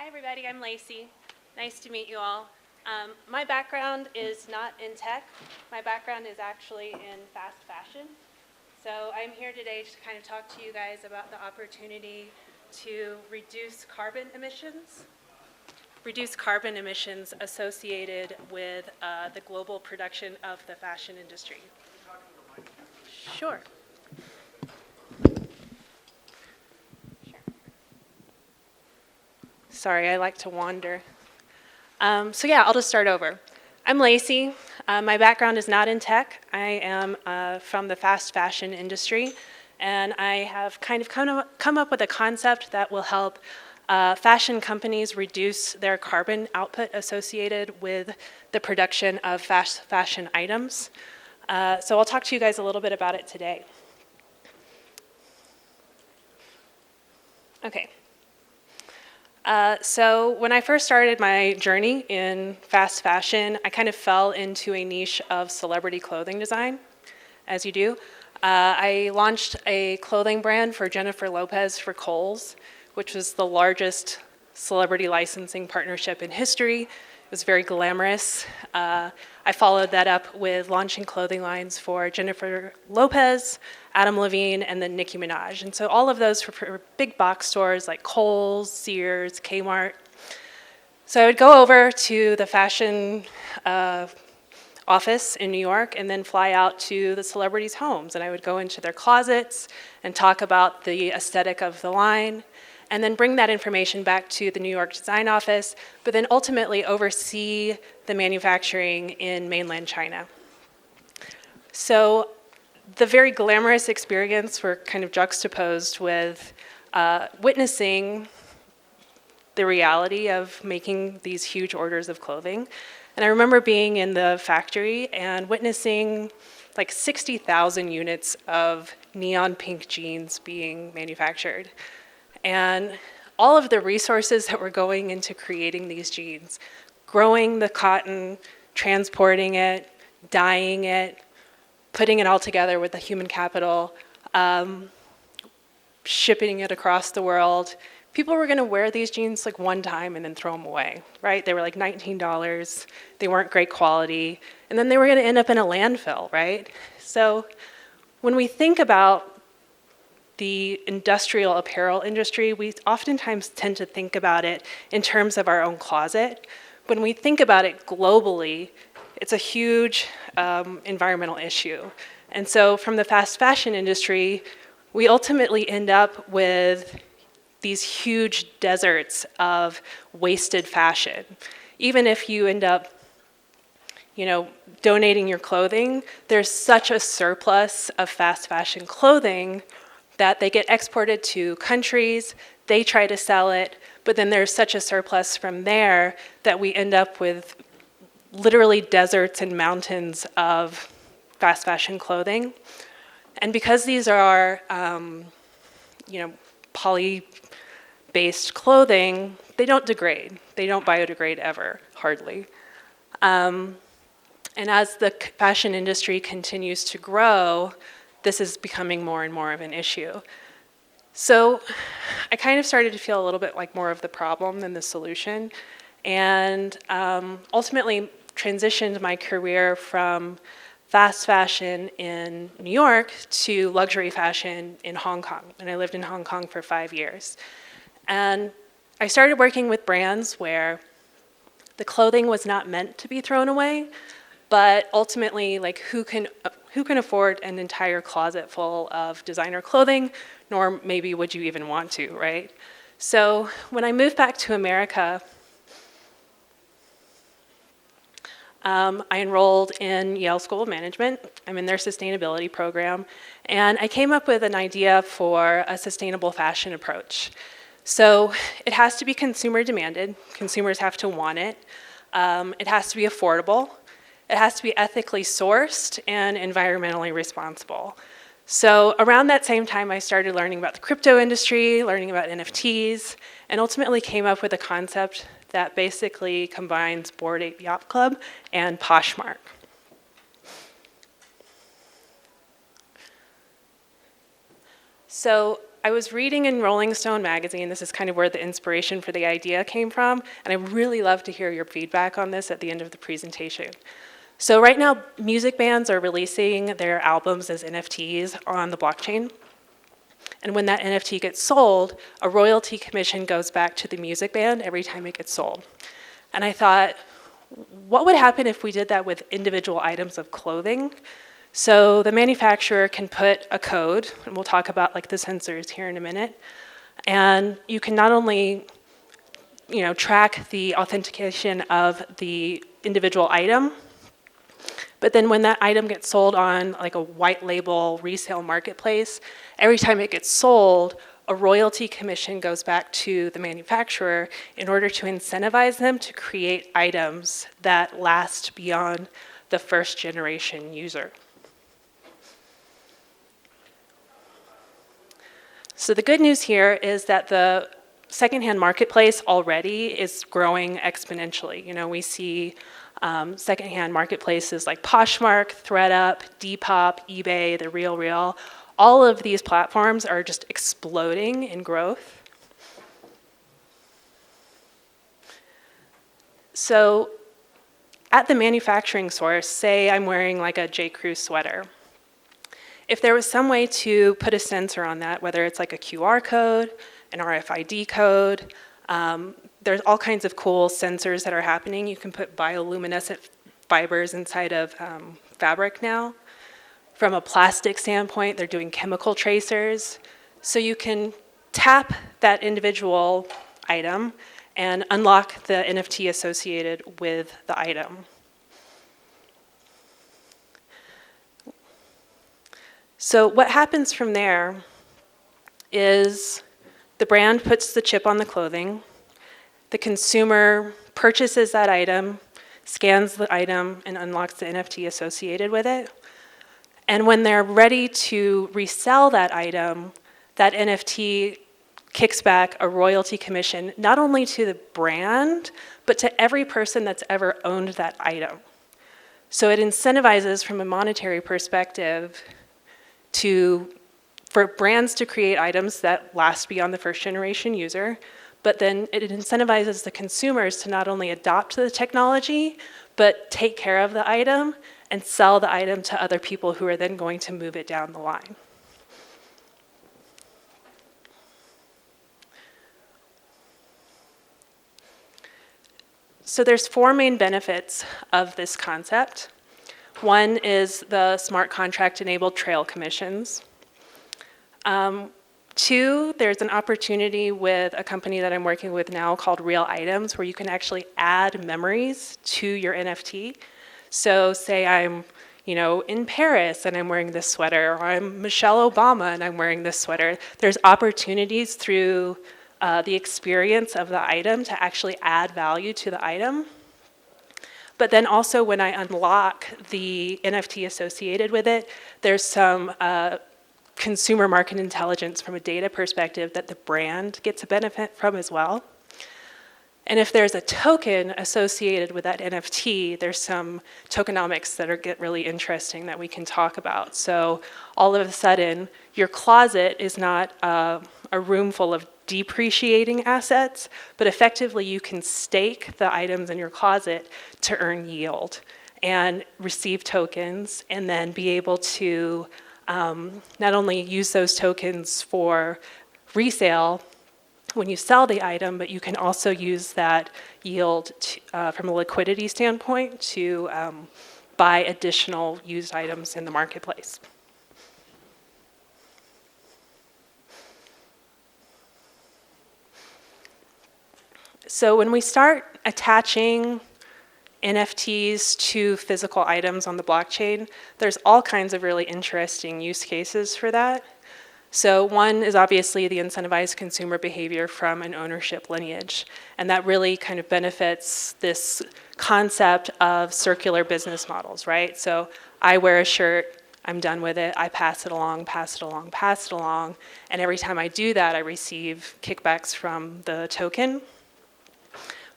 everybody, I'm Lacie. Nice to meet you all. My background is not in tech. My background is actually in fast fashion. So I'm here today to kind of talk to you guys about the opportunity to reduce carbon emissions associated with the global production of the fashion industry. Sure. Sorry, I like to wander. I'll just start over. I'm Lacie. My background is not in tech. I am from the fast fashion industry, and I have kind of come up with a concept that will help fashion companies reduce their carbon output associated with the production of fast fashion items. So I'll talk to you guys a little bit about it today. Okay. So when I first started my journey in fast fashion, I kind of fell into a niche of celebrity clothing design, as you do. I launched a clothing brand for Jennifer Lopez for Kohl's, which was the largest celebrity licensing partnership in history. It was very glamorous. I followed that up with launching clothing lines for Jennifer Lopez, Adam Levine, and then Nicki Minaj. And so all of those were for big box stores like Kohl's, Sears, Kmart. So I would go over to the fashion office in New York and then fly out to the celebrities' homes. And I would go into their closets and talk about the aesthetic of the line, and then bring that information back to the New York design office, but then ultimately oversee the manufacturing in mainland China. So the very glamorous experience were kind of juxtaposed with witnessing the reality of making these huge orders of clothing. And I remember being in the factory and witnessing like 60,000 units of neon pink jeans being manufactured. And all of the resources that were going into creating these jeans, growing the cotton, transporting it, dyeing it, putting it all together with the human capital, shipping it across the world. People were gonna wear these jeans like one time and then throw them away, right? They were like $19, they weren't great quality, and then they were gonna end up in a landfill, right? So when we think about the industrial apparel industry, we oftentimes tend to think about it in terms of our own closet. When we think about it globally, it's a huge environmental issue. And so from the fast fashion industry, we ultimately end up with these huge deserts of wasted fashion. Even if you end up donating your clothing, there's such a surplus of fast fashion clothing that they get exported to countries, they try to sell it, but then there's such a surplus from there that we end up with literally deserts and mountains of fast fashion clothing. And because these are, poly-based clothing, they don't degrade. They don't biodegrade ever, hardly. And as the fashion industry continues to grow, this is becoming more and more of an issue. So I kind of started to feel a little bit like more of the problem than the solution, and ultimately transitioned my career from fast fashion in New York to luxury fashion in Hong Kong. And I lived in Hong Kong for 5 years. And I started working with brands where the clothing was not meant to be thrown away, but ultimately, like, who can afford an entire closet full of designer clothing, nor maybe would you even want to, right? So when I moved back to America, I enrolled in Yale School of Management. I'm in their sustainability program, and I came up with an idea for a sustainable fashion approach. So it has to be consumer demanded. Consumers have to want it. It has to be affordable. It has to be ethically sourced and environmentally responsible. So around that same time, I started learning about the crypto industry, learning about NFTs, and ultimately came up with a concept that basically combines Bored Ape Yacht Club and Poshmark. So I was reading in Rolling Stone magazine, this is kind of where the inspiration for the idea came from, and I'd really love to hear your feedback on this at the end of the presentation. So right now, music bands are releasing their albums as NFTs on the blockchain. And when that NFT gets sold, a royalty commission goes back to the music band every time it gets sold. And I thought, what would happen if we did that with individual items of clothing? So the manufacturer can put a code, and we'll talk about like the sensors here in a minute, and you can not only track the authentication of the individual item, but then when that item gets sold on like a white label resale marketplace, every time it gets sold, a royalty commission goes back to the manufacturer in order to incentivize them to create items that last beyond the first generation user. So the good news here is that the secondhand marketplace already is growing exponentially. We see secondhand marketplaces like Poshmark, ThredUp, Depop, eBay, The RealReal. All of these platforms are just exploding in growth. So at the manufacturing source, say I'm wearing like a J. Crew sweater. If there was some way to put a sensor on that, whether it's like a QR code, an RFID code, there's all kinds of cool sensors that are happening. You can put bioluminescent fibers inside of fabric now. From a plastic standpoint, they're doing chemical tracers. So you can tap that individual item and unlock the NFT associated with the item. So what happens from there is the brand puts the chip on the clothing, the consumer purchases that item, scans the item, and unlocks the NFT associated with it. And when they're ready to resell that item, that NFT kicks back a royalty commission, not only to the brand, but to every person that's ever owned that item. So it incentivizes from a monetary perspective for brands to create items that last beyond the first generation user, but then it incentivizes the consumers to not only adopt the technology, but take care of the item and sell the item to other people who are then going to move it down the line. So there's 4 main benefits of this concept. One is the smart contract-enabled trail commissions. 2, there's an opportunity with a company that I'm working with now called Real Items, where you can actually add memories to your NFT. So say I'm in Paris and I'm wearing this sweater, or I'm Michelle Obama and I'm wearing this sweater. There's opportunities through the experience of the item to actually add value to the item. But then also when I unlock the NFT associated with it, there's some consumer market intelligence from a data perspective that the brand gets a benefit from as well. And if there's a token associated with that NFT, there's some tokenomics that get really interesting that we can talk about. So all of a sudden, your closet is not a room full of depreciating assets, but effectively you can stake the items in your closet to earn yield and receive tokens, and then be able to not only use those tokens for resale when you sell the item, but you can also use that yield from a liquidity standpoint to buy additional used items in the marketplace. So when we start attaching NFTs to physical items on the blockchain, there's all kinds of really interesting use cases for that. So one is obviously the incentivized consumer behavior from an ownership lineage. And that really kind of benefits this concept of circular business models, right? So I wear a shirt, I'm done with it, I pass it along, pass it along, pass it along. And every time I do that, I receive kickbacks from the token.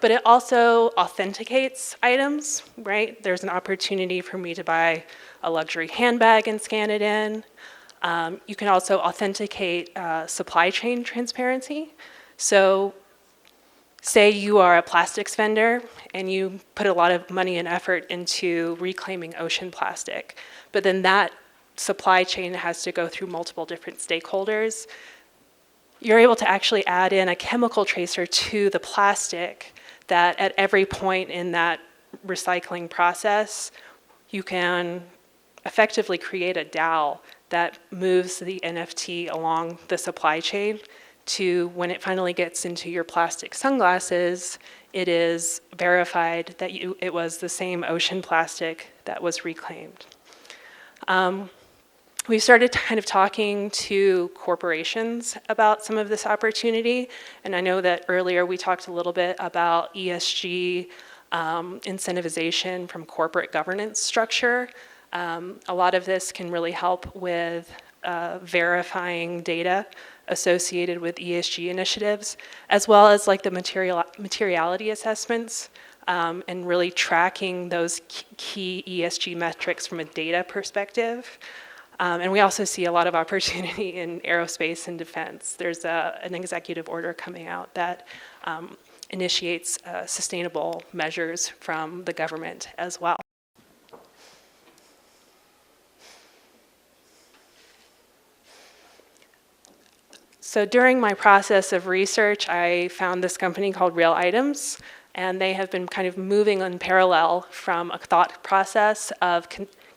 But it also authenticates items, right? There's an opportunity for me to buy a luxury handbag and scan it in. You can also authenticate supply chain transparency. So say you are a plastics vendor and you put a lot of money and effort into reclaiming ocean plastic, but then that supply chain has to go through multiple different stakeholders. You're able to actually add in a chemical tracer to the plastic that at every point in that recycling process, you can effectively create a DAO that moves the NFT along the supply chain to when it finally gets into your plastic sunglasses, it is verified that it was the same ocean plastic that was reclaimed. We started kind of talking to corporations about some of this opportunity, and I know that earlier we talked a little bit about ESG incentivization from corporate governance structure. A lot of this can really help with verifying data associated with ESG initiatives, as well as like the materiality assessments, and really tracking those key ESG metrics from a data perspective. And we also see a lot of opportunity in aerospace and defense. There's an executive order coming out that initiates sustainable measures from the government as well. So during my process of research, I found this company called Real Items, and they have been kind of moving in parallel from a thought process of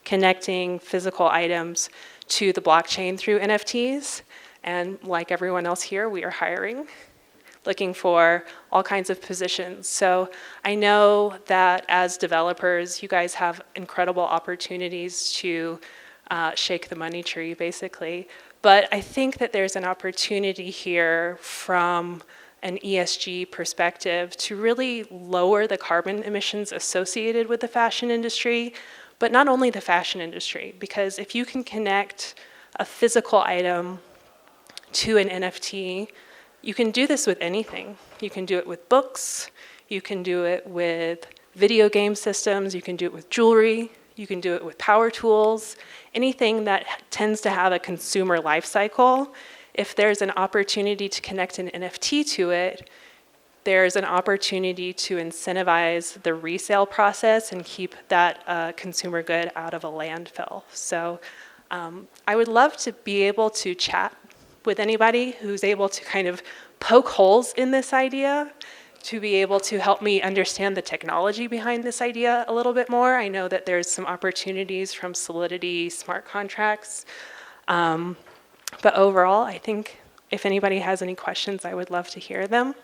connecting physical items to the blockchain through NFTs. And like everyone else here, we are hiring, looking for all kinds of positions. So I know that as developers, you guys have incredible opportunities to shake the money tree, basically. But I think that there's an opportunity here from an ESG perspective to really lower the carbon emissions associated with the fashion industry, but not only the fashion industry, because if you can connect a physical item to an NFT, you can do this with anything. You can do it with books, you can do it with video game systems, you can do it with jewelry, you can do it with power tools, anything that tends to have a consumer life cycle. If there's an opportunity to connect an NFT to it, there's an opportunity to incentivize the resale process and keep that consumer good out of a landfill. So I would love to be able to chat with anybody who's able to kind of poke holes in this idea, to be able to help me understand the technology behind this idea a little bit more. I know that there's some opportunities from Solidity smart contracts. But overall, I think if anybody has any questions, I would love to hear them.